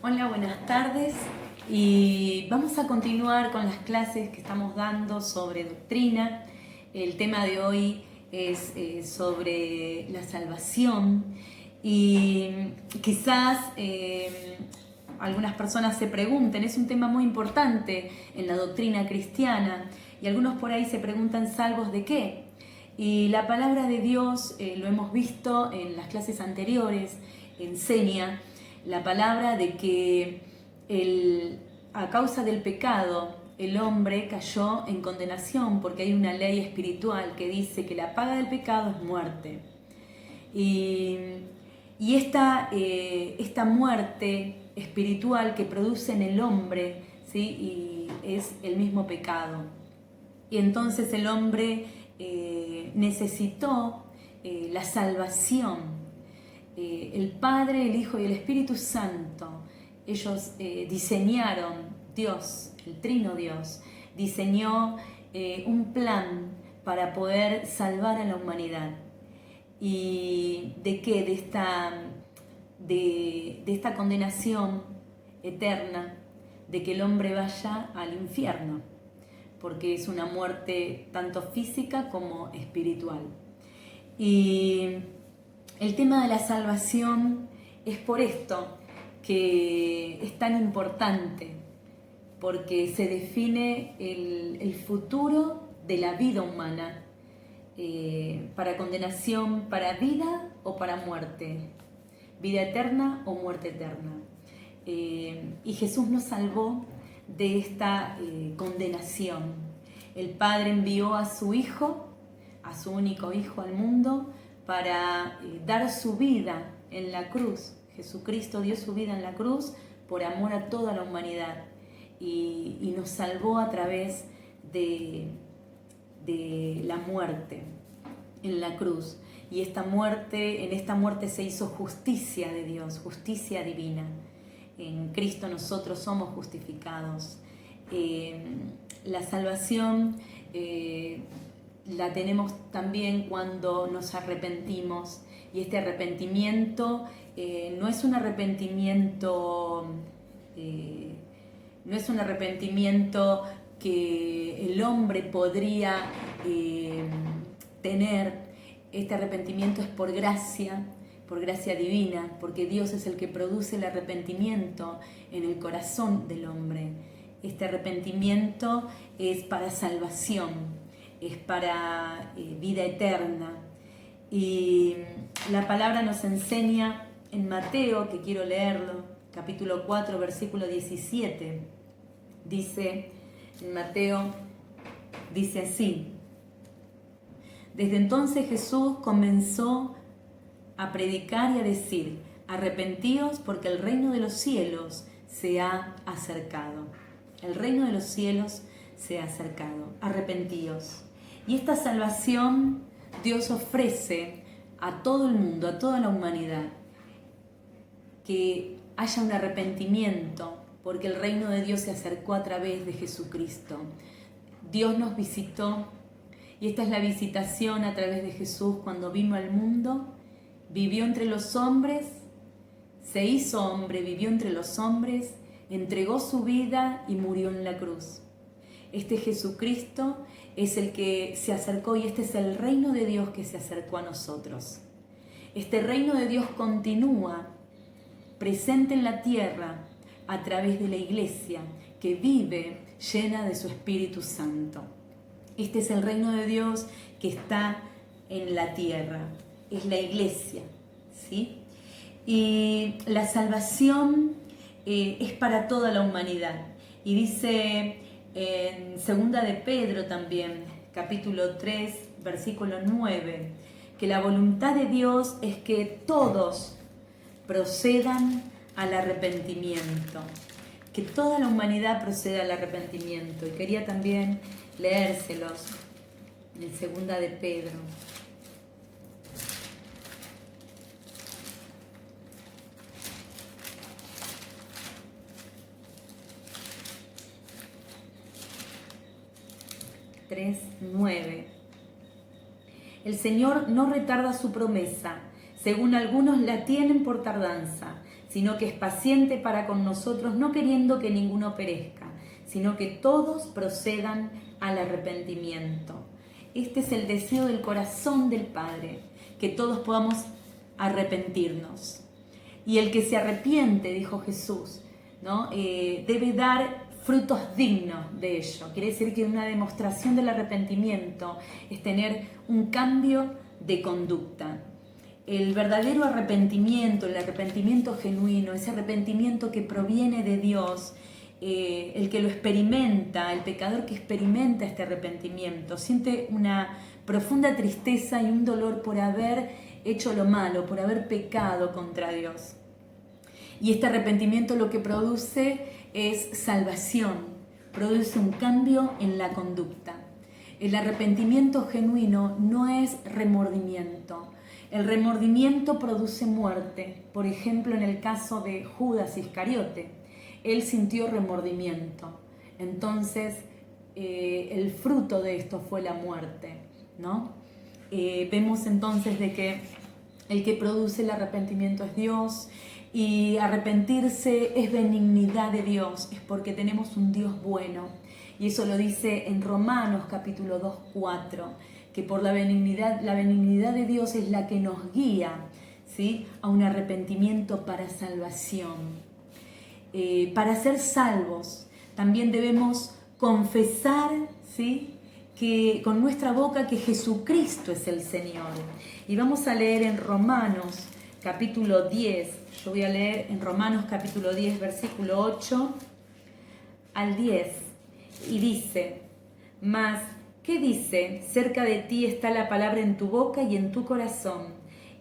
Hola, buenas tardes y vamos a continuar con las clases que estamos dando sobre doctrina. El tema de hoy es sobre la salvación y quizás algunas personas se pregunten, es un tema muy importante en la doctrina cristiana y algunos por ahí se preguntan, ¿salvos de qué? Y la palabra de Dios, lo hemos visto en las clases anteriores, enseña la palabra de que a causa del pecado el hombre cayó en condenación porque hay una ley espiritual que dice que la paga del pecado es muerte. Y, y esta muerte espiritual que produce en el hombre, ¿sí? Y es el mismo pecado. Y entonces el hombre necesitó la salvación. El Padre, el Hijo y el Espíritu Santo, ellos diseñaron, Dios, el Trino Dios, diseñó un plan para poder salvar a la humanidad. ¿Y de qué? De esta condenación eterna, de que el hombre vaya al infierno, porque es una muerte tanto física como espiritual. Y el tema de la salvación es por esto que es tan importante, porque se define el futuro de la vida humana, para condenación, para vida o para muerte, vida eterna o muerte eterna. Y Jesús nos salvó de esta condenación. El Padre envió a su Hijo, a su único Hijo al mundo, para dar su vida en la cruz. Jesucristo dio su vida en la cruz por amor a toda la humanidad y nos salvó a través de la muerte en la cruz. Y en esta muerte se hizo justicia de Dios, justicia divina. En Cristo nosotros somos justificados. La salvación la tenemos también cuando nos arrepentimos, y este arrepentimiento no es un arrepentimiento que el hombre podría tener. Este arrepentimiento es por gracia divina, porque Dios es el que produce el arrepentimiento en el corazón del hombre. Este arrepentimiento es para salvación, es para vida eterna. Y la palabra nos enseña en Mateo, que quiero leerlo, capítulo 4, versículo 17. Dice, en Mateo, dice así: desde entonces Jesús comenzó a predicar y a decir: arrepentíos porque el reino de los cielos se ha acercado. El reino de los cielos se ha acercado. Arrepentíos. Y esta salvación Dios ofrece a todo el mundo, a toda la humanidad, que haya un arrepentimiento, porque el reino de Dios se acercó a través de Jesucristo. Dios nos visitó, y esta es la visitación a través de Jesús cuando vino al mundo, vivió entre los hombres, se hizo hombre, vivió entre los hombres, entregó su vida y murió en la cruz. Este Jesucristo es el que se acercó, y este es el reino de Dios que se acercó a nosotros. Este reino de Dios continúa presente en la tierra a través de la iglesia que vive llena de su Espíritu Santo. Este es el reino de Dios que está en la tierra, es la iglesia, ¿sí? Y la salvación es para toda la humanidad. Y dice en 2 de Pedro también, capítulo 3, versículo 9, que la voluntad de Dios es que todos procedan al arrepentimiento, que toda la humanidad proceda al arrepentimiento. Y quería también leérselos en 2 de Pedro. Tres, 9. El Señor no retarda su promesa, según algunos la tienen por tardanza, sino que es paciente para con nosotros, no queriendo que ninguno perezca, sino que todos procedan al arrepentimiento. Este es el deseo del corazón del Padre, que todos podamos arrepentirnos. Y el que se arrepiente, dijo Jesús, ¿no? Debe dar frutos dignos de ello. Quiere decir que una demostración del arrepentimiento es tener un cambio de conducta. El verdadero arrepentimiento, el arrepentimiento genuino, ese arrepentimiento que proviene de Dios, el que lo experimenta, el pecador que experimenta este arrepentimiento, siente una profunda tristeza y un dolor por haber hecho lo malo, por haber pecado contra Dios. Y este arrepentimiento lo que produce es salvación, produce un cambio en la conducta. El arrepentimiento genuino no es remordimiento. El remordimiento produce muerte. Por ejemplo, en el caso de Judas Iscariote, él sintió remordimiento. Entonces, el fruto de esto fue la muerte, ¿no? Vemos entonces de que el que produce el arrepentimiento es Dios, y arrepentirse es benignidad de Dios, es porque tenemos un Dios bueno. Y eso lo dice en Romanos capítulo 2, 4, que por la benignidad de Dios es la que nos guía, ¿sí?, a un arrepentimiento para salvación. Para ser salvos también debemos confesar, ¿sí?, que con nuestra boca que Jesucristo es el Señor. Y vamos a leer en Romanos capítulo 10, yo voy a leer en Romanos capítulo 10, versículo 8 al 10, y dice: mas, ¿qué dice? Cerca de ti está la palabra en tu boca y en tu corazón.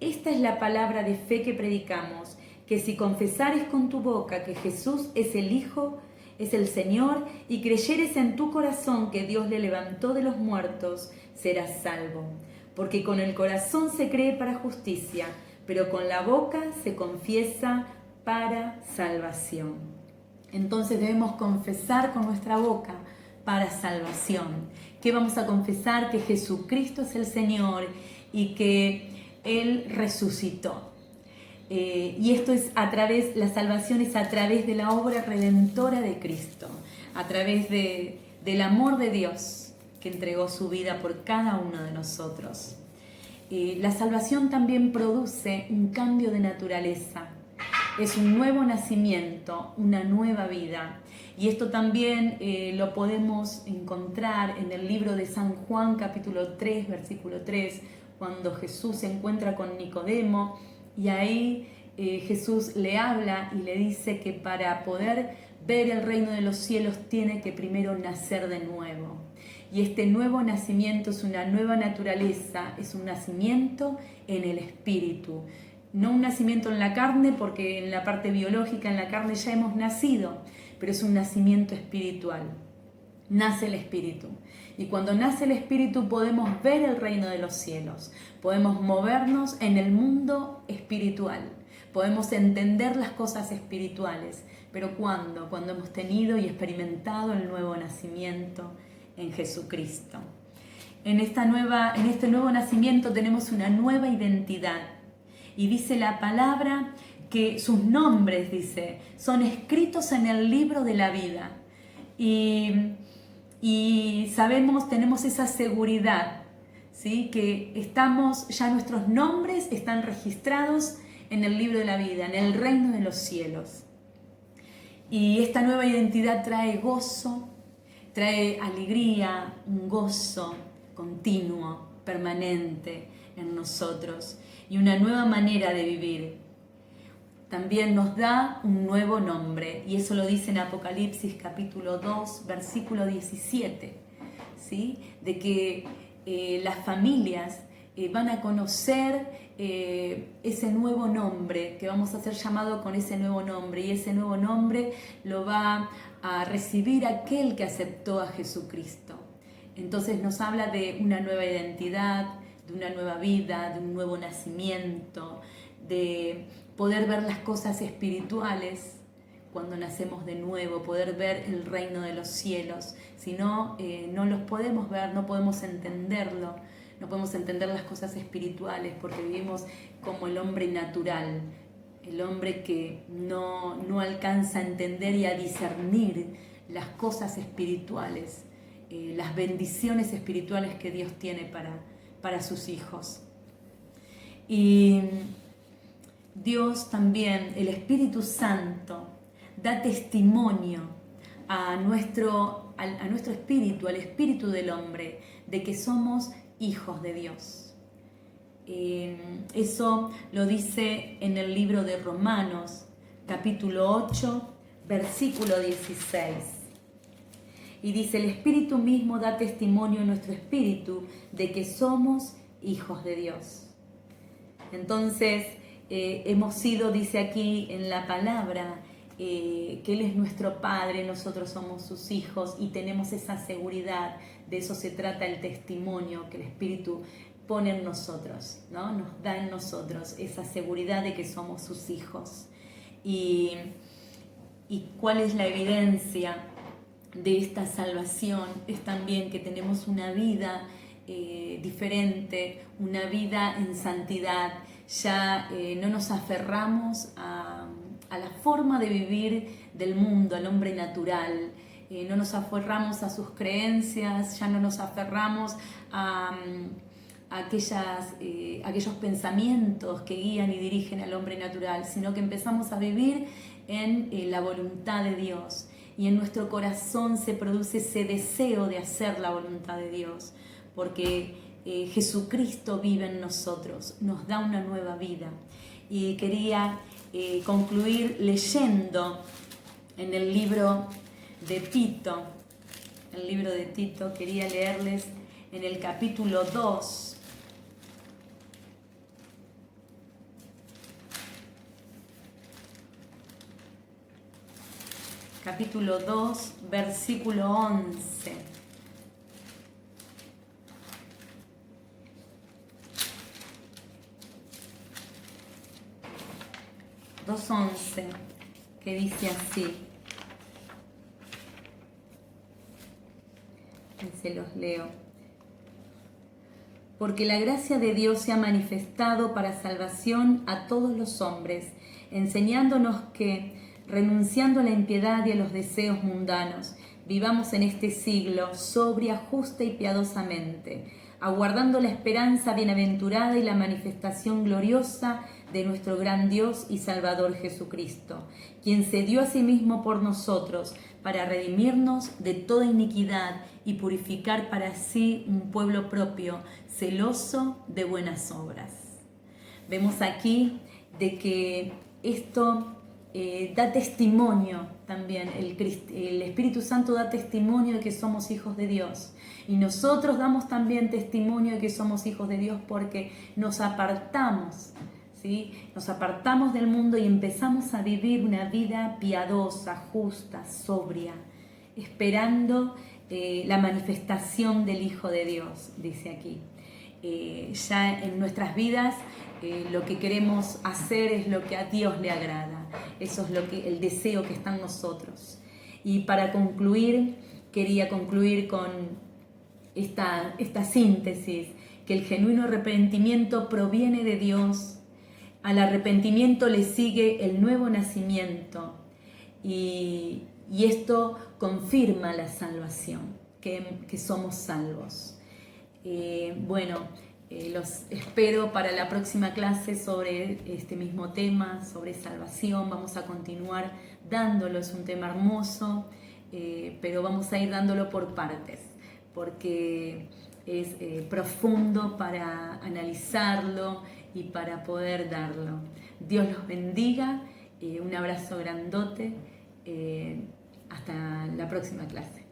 Esta es la palabra de fe que predicamos, que si confesares con tu boca que Jesús es el Hijo, es el Señor, y creyeres en tu corazón que Dios le levantó de los muertos, serás salvo. Porque con el corazón se cree para justicia, pero con la boca se confiesa para salvación. Entonces debemos confesar con nuestra boca para salvación. ¿Qué vamos a confesar? Que Jesucristo es el Señor y que Él resucitó. Y esto es la salvación es a través de la obra redentora de Cristo, a través del amor de Dios que entregó su vida por cada uno de nosotros. La salvación también produce un cambio de naturaleza, es un nuevo nacimiento, una nueva vida. Y esto también lo podemos encontrar en el libro de San Juan, capítulo 3, versículo 3, cuando Jesús se encuentra con Nicodemo, y ahí Jesús le habla y le dice que para poder ver el reino de los cielos tiene que primero nacer de nuevo. Y este nuevo nacimiento es una nueva naturaleza, es un nacimiento en el espíritu. No un nacimiento en la carne, porque en la parte biológica, en la carne ya hemos nacido, pero es un nacimiento espiritual. Nace el espíritu. Y cuando nace el espíritu podemos ver el reino de los cielos, podemos movernos en el mundo espiritual, podemos entender las cosas espirituales. Pero ¿cuándo? Cuando hemos tenido y experimentado el nuevo nacimiento en Jesucristo. En este nuevo nacimiento tenemos una nueva identidad. Y dice la palabra que sus nombres, dice, son escritos en el libro de la vida. Y sabemos, tenemos esa seguridad, ¿sí?, que ya nuestros nombres están registrados en el libro de la vida, en el reino de los cielos. Y esta nueva identidad trae gozo, trae alegría, un gozo continuo, permanente en nosotros, y una nueva manera de vivir. También nos da un nuevo nombre, y eso lo dice en Apocalipsis capítulo 2, versículo 17, ¿sí?, de que las familias van a conocer ese nuevo nombre, que vamos a ser llamados con ese nuevo nombre, y ese nuevo nombre lo va a recibir aquel que aceptó a Jesucristo. Entonces nos habla de una nueva identidad, de una nueva vida, de un nuevo nacimiento, de poder ver las cosas espirituales cuando nacemos de nuevo, poder ver el reino de los cielos. Si no, no los podemos ver, no podemos entenderlo, no podemos entender las cosas espirituales porque vivimos como el hombre natural, el hombre que no alcanza a entender y a discernir las cosas espirituales, las bendiciones espirituales que Dios tiene para sus hijos. Y Dios también, el Espíritu Santo, da testimonio a nuestro espíritu, al espíritu del hombre, de que somos hijos de Dios. Eso lo dice en el libro de Romanos, capítulo 8, versículo 16. Y dice, el Espíritu mismo da testimonio en nuestro espíritu de que somos hijos de Dios. Entonces, hemos sido, dice aquí en la palabra, que Él es nuestro Padre, nosotros somos sus hijos y tenemos esa seguridad. De eso se trata el testimonio que el Espíritu pone en nosotros, ¿no? Nos da en nosotros esa seguridad de que somos sus hijos. ¿Y cuál es la evidencia de esta salvación? Es también que tenemos una vida diferente, una vida en santidad. Ya no nos aferramos a la forma de vivir del mundo, al hombre natural. No nos aferramos a sus creencias, ya no nos aferramos a aquellos pensamientos que guían y dirigen al hombre natural, sino que empezamos a vivir en la voluntad de Dios. Y en nuestro corazón se produce ese deseo de hacer la voluntad de Dios, porque Jesucristo vive en nosotros, nos da una nueva vida. Y quería concluir leyendo en el libro de Tito. El libro de Tito, quería leerles en el capítulo 2. Capítulo 2, versículo 11. Que dice así. Se los leo. Porque la gracia de Dios se ha manifestado para salvación a todos los hombres, enseñándonos que, renunciando a la impiedad y a los deseos mundanos, vivamos en este siglo sobria, justa y piadosamente, aguardando la esperanza bienaventurada y la manifestación gloriosa de nuestro gran Dios y Salvador Jesucristo, quien se dio a sí mismo por nosotros para redimirnos de toda iniquidad y purificar para sí un pueblo propio, celoso de buenas obras. Vemos aquí de que esto da testimonio también, el Espíritu Santo da testimonio de que somos hijos de Dios. Y nosotros damos también testimonio de que somos hijos de Dios porque nos apartamos, ¿sí? Nos apartamos del mundo y empezamos a vivir una vida piadosa, justa, sobria, esperando la manifestación del Hijo de Dios, dice aquí. Ya en nuestras vidas lo que queremos hacer es lo que a Dios le agrada. Eso es el deseo que está en nosotros. Y para concluir, quería concluir con esta síntesis, que el genuino arrepentimiento proviene de Dios. Al arrepentimiento le sigue el nuevo nacimiento y esto confirma la salvación, que somos salvos. Los espero para la próxima clase sobre este mismo tema, sobre salvación. Vamos a continuar dándolo, es un tema hermoso, pero vamos a ir dándolo por partes, porque es profundo para analizarlo y para poder darlo. Dios los bendiga, un abrazo grandote, hasta la próxima clase.